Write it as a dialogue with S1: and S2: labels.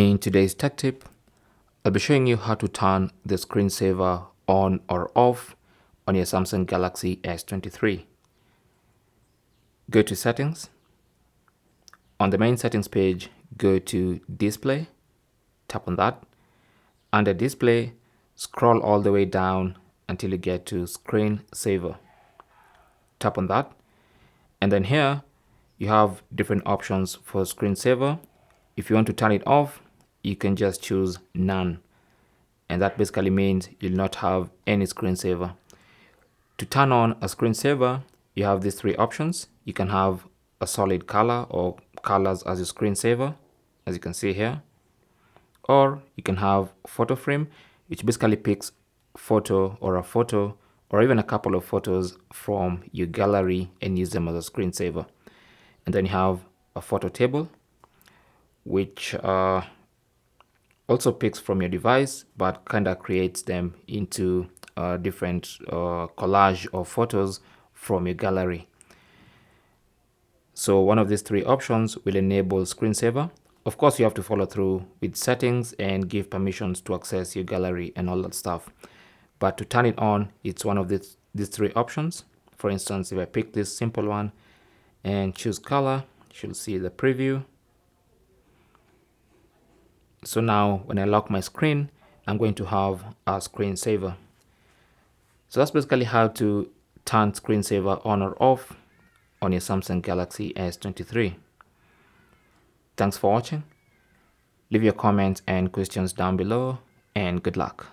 S1: In today's tech tip, I'll be showing you how to turn the screensaver on or off on your Samsung Galaxy S23. Go to Settings. On the main settings page, go to Display, tap on that. Under Display, scroll all the way down until you get to Screensaver. Tap on that. And then here, you have different options for screensaver. If you want to turn it off, you can just choose none. And that basically means you'll not have any screensaver. To turn on a screensaver, you have these three options. You can have a solid color or colors as your screensaver, as you can see here. Or you can have photo frame, which basically picks photo or even a couple of photos from your gallery and use them as a screensaver. And then you have a photo table, which also picks from your device, but kind of creates them into different collage of photos from your gallery. So one of these three options will enable screensaver. Of course, you have to follow through with settings and give permissions to access your gallery and all that stuff. But to turn it on, it's one of these three options. For instance, if I pick this simple one and choose color, you should see the preview. So now when I lock my screen, I'm going to have a screensaver. So that's basically how to turn screensaver on or off on your Samsung Galaxy S23. Thanks for watching. Leave your comments and questions down below, and good luck.